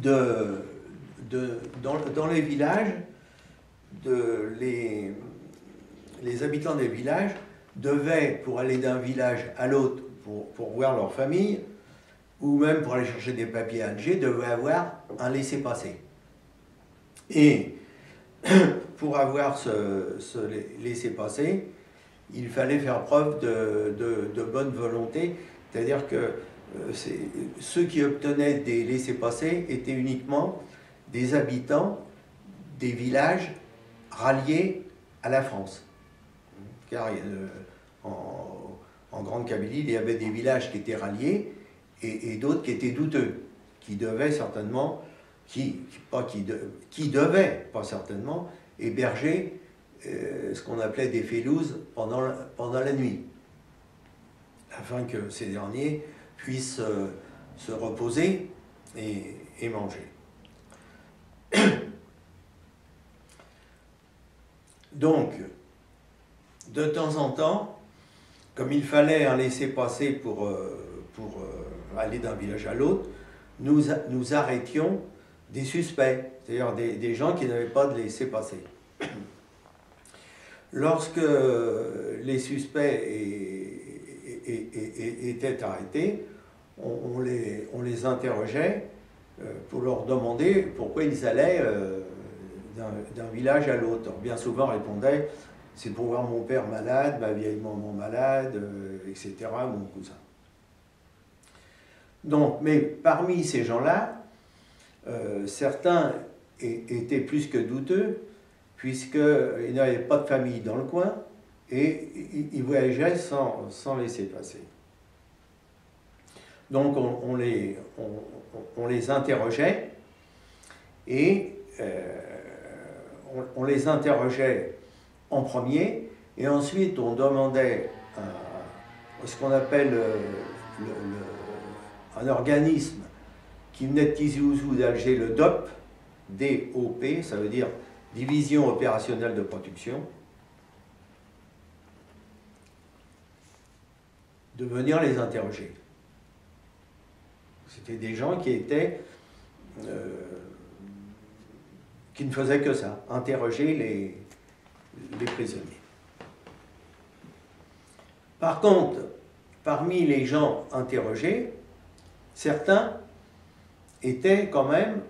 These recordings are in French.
dans les villages, les habitants des villages devaient, pour aller d'un village à l'autre, pour voir leur famille, ou même pour aller chercher des papiers à Alger, devaient avoir un laissez-passer. Et pour avoir ce laissez-passer, il fallait faire preuve de bonne volonté, c'est-à-dire que ceux qui obtenaient des laissez-passer étaient uniquement des habitants des villages ralliés à la France. Car en Grande Kabylie, il y avait des villages qui étaient ralliés et d'autres qui étaient douteux, qui devaient certainement, qui devaient, pas certainement, héberger ce qu'on appelait des félouses pendant la nuit, afin que ces derniers puissent se reposer et manger. Donc, de temps en temps, comme il fallait un laissez-passer pour aller d'un village à l'autre, nous arrêtions des suspects, c'est-à-dire des gens qui n'avaient pas de laissez-passer. Lorsque les suspects étaient arrêtés, on les interrogeait pour leur demander pourquoi ils allaient d'un village à l'autre. Bien souvent répondaient « c'est pour voir mon père malade, ma vieille maman malade, etc., mon cousin ». Donc, mais parmi ces gens-là, certains étaient plus que douteux, puisqu'ils n'avaient pas de famille dans le coin, et ils voyageaient sans laisser passer. Donc on les interrogeait, et on les interrogeait en premier, et ensuite on demandait ce qu'on appelle un organisme qui venait de Tizi Ouzou d'Alger, le DOP, D-O-P, ça veut dire Division opérationnelle de production, de venir les interroger. C'était des gens qui étaient, qui ne faisaient que ça, interroger les prisonniers. Par contre, parmi les gens interrogés, certains étaient quand même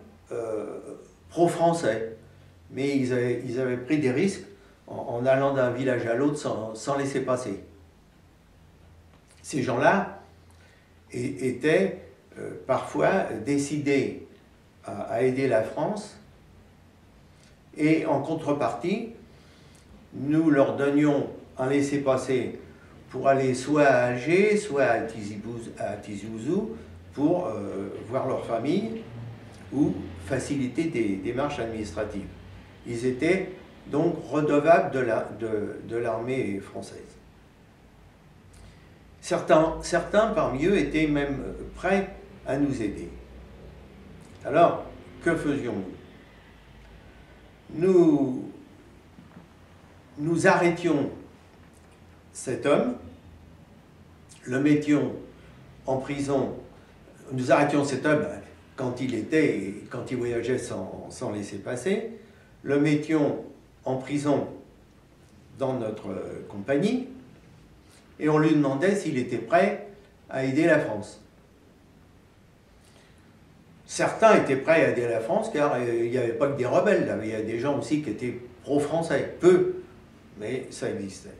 pro-français, mais ils avaient pris des risques en allant d'un village à l'autre sans laisser passer. Ces gens-là étaient parfois décidés à aider la France, et en contrepartie, nous leur donnions un laissez-passer pour aller soit à Alger, soit à Tizi Ouzou, pour voir leur famille ou faciliter des démarches administratives. Ils étaient donc redevables de l'armée française. Certains parmi eux étaient même prêts à nous aider. Alors, que faisions-nous? Nous arrêtions cet homme, le mettions en prison. Nous arrêtions cet homme quand il voyageait sans laisser passer, le mettions en prison dans notre compagnie, et on lui demandait s'il était prêt à aider la France. Certains étaient prêts à aider la France, car il n'y avait pas que des rebelles, là. Il y a des gens aussi qui étaient pro-français, peu, mais ça existait.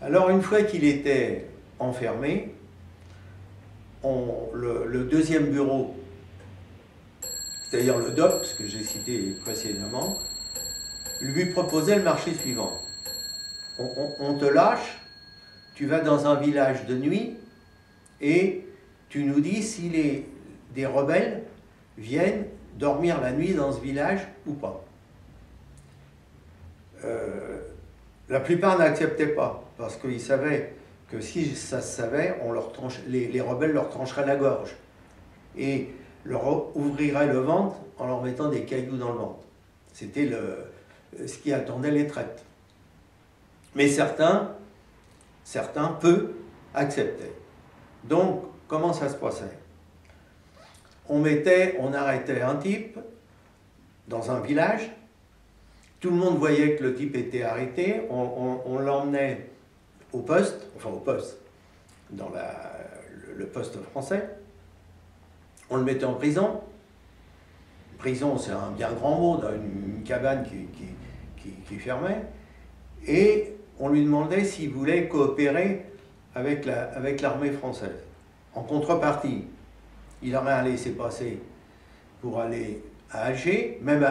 Alors une fois qu'il était enfermé, le deuxième bureau, c'est-à-dire le DOP, ce que j'ai cité précédemment, lui proposait le marché suivant. On te lâche, tu vas dans un village de nuit et tu nous dis si des rebelles viennent dormir la nuit dans ce village ou pas. La plupart n'acceptaient pas, parce qu'ils savaient que si ça se savait, les rebelles leur trancheraient la gorge et leur ouvriraient le ventre en leur mettant des cailloux dans le ventre. C'était ce qui attendait les traites. Mais certains, peu, acceptaient. Donc, comment ça se passait? on arrêtait un type dans un village, tout le monde voyait que le type était arrêté, on l'emmenait au poste, dans le poste français, on le mettait en prison. Prison, c'est un bien grand mot, dans une cabane qui fermait, et on lui demandait s'il voulait coopérer avec l'armée française. En contrepartie, il aurait un laissez-passer pour aller à Alger, même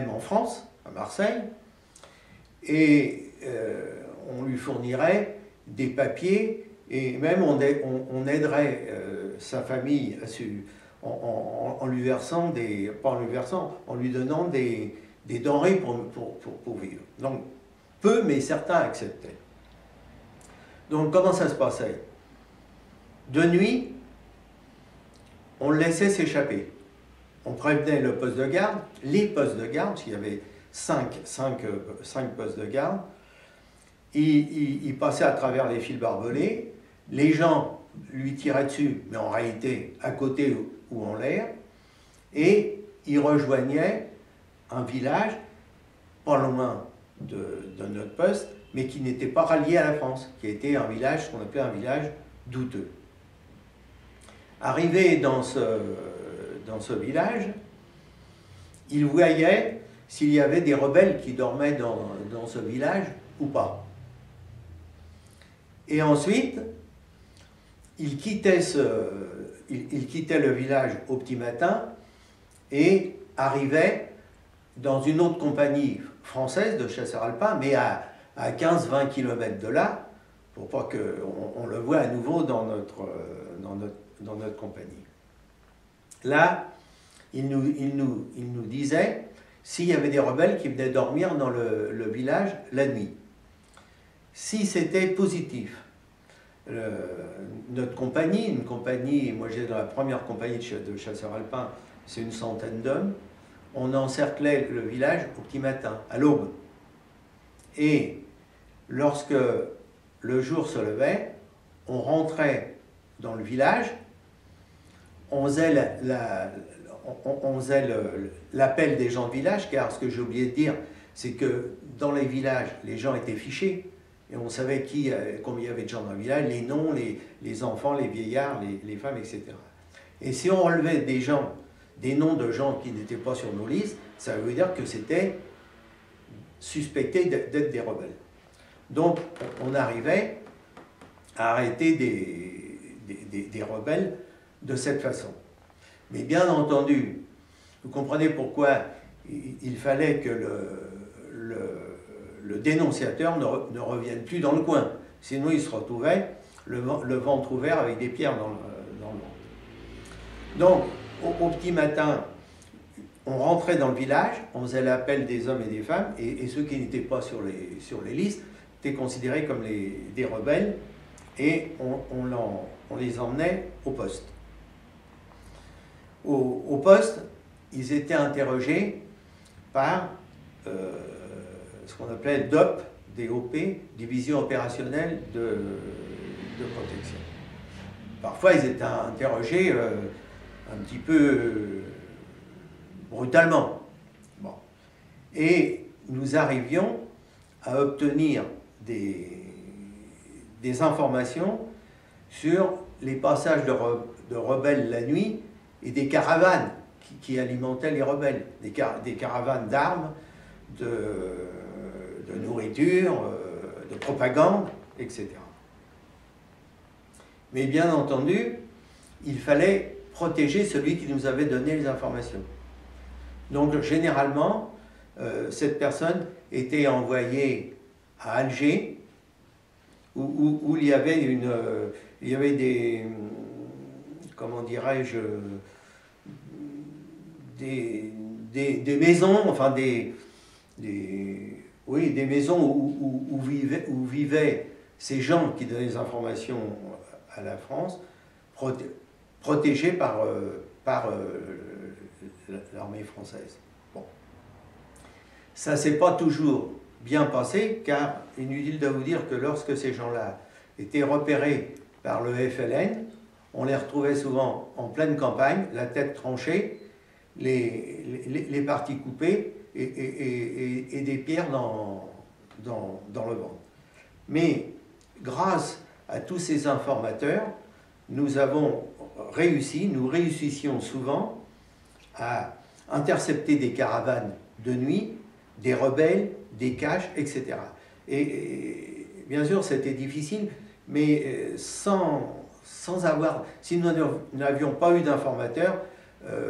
en France, à Marseille, et on lui fournirait des papiers, et même on aiderait sa famille en lui versant en lui donnant des denrées pour vivre. Donc, peu, mais certains acceptaient. Donc, comment ça se passait? De nuit, on le laissait s'échapper. On prévenait le poste de garde, les postes de garde, parce qu'il y avait 5 postes de garde. Il passait à travers les fils barbelés. Les gens lui tiraient dessus, mais en réalité, à côté ou en l'air. Et il rejoignait un village, pas loin de notre poste, mais qui n'était pas rallié à la France, qui était un village, qu'on appelait un village douteux. Arrivé dans ce village, il voyait s'il y avait des rebelles qui dormaient dans ce village ou pas. Et ensuite, il quittait le village au petit matin et arrivait dans une autre compagnie française de chasseurs alpins, mais à 15-20 km de là, pour pas qu'on le voie à nouveau dans notre compagnie. Là, il nous disait s'il y avait des rebelles qui venaient dormir dans le village la nuit. Si c'était positif, notre compagnie, moi j'étais dans la première compagnie de chasseurs alpins, c'est une centaine d'hommes, on encerclait le village au petit matin, à l'aube. Et lorsque le jour se levait, on rentrait dans le village, on faisait l'appel des gens de village, car ce que j'ai oublié de dire, c'est que dans les villages, les gens étaient fichés, et on savait combien il y avait de gens dans le village, les noms, les enfants, les vieillards, les femmes, etc. Et si on relevait des noms de gens qui n'étaient pas sur nos listes, ça veut dire que c'était suspecté d'être des rebelles. Donc on arrivait à arrêter des rebelles de cette façon. Mais bien entendu, vous comprenez pourquoi il fallait que le dénonciateur ne revienne plus dans le coin. Sinon, il se retrouvait le ventre ouvert avec des pierres dans le ventre. Donc, au petit matin, on rentrait dans le village, on faisait l'appel des hommes et des femmes, et ceux qui n'étaient pas sur les listes étaient considérés comme des rebelles, et on les emmenait au poste. Au poste, ils étaient interrogés par ce qu'on appelait DOP, DOP, Division opérationnelle de protection. Parfois, ils étaient interrogés un petit peu brutalement. Bon. Et nous arrivions à obtenir des informations sur les passages de rebelles la nuit et des caravanes qui alimentaient les rebelles, des caravanes d'armes, de nourriture, de propagande, etc. Mais bien entendu, il fallait protéger celui qui nous avait donné les informations. Donc généralement, cette personne était envoyée à Alger, où il y avait des, comment dirais-je, des maisons, enfin des maisons où vivaient ces gens qui donnaient des informations à la France, protégés par l'armée française. Bon. Ça ne s'est pas toujours bien passé, car inutile de vous dire que lorsque ces gens-là étaient repérés par le FLN, on les retrouvait souvent en pleine campagne, la tête tranchée, les parties coupées et des pierres dans le ventre. Mais grâce à tous ces informateurs, nous réussissions souvent à intercepter des caravanes de nuit, des rebelles, des caches, etc. Et bien sûr, c'était difficile, mais si nous n'avions pas eu d'informateurs,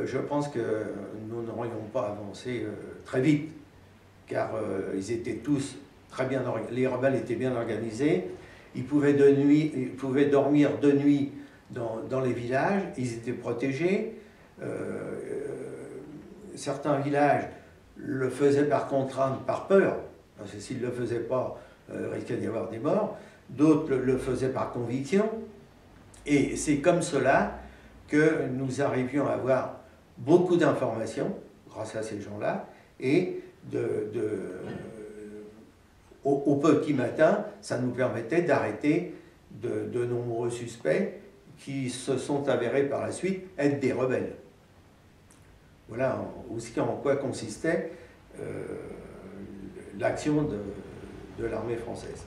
je pense que nous n'aurions pas avancé très vite, car ils étaient tous très bien organisés, les rebelles étaient bien organisés, ils pouvaient dormir de nuit dans les villages, ils étaient protégés. Certains villages le faisaient par contrainte, par peur, parce que s'ils ne le faisaient pas, il risquait d'y avoir des morts. D'autres le faisaient par conviction. Et c'est comme cela que nous arrivions à avoir beaucoup d'informations, grâce à ces gens-là, et au petit matin, ça nous permettait d'arrêter de nombreux suspects qui se sont avérés par la suite être des rebelles. Voilà aussi en quoi consistait l'action de l'armée française.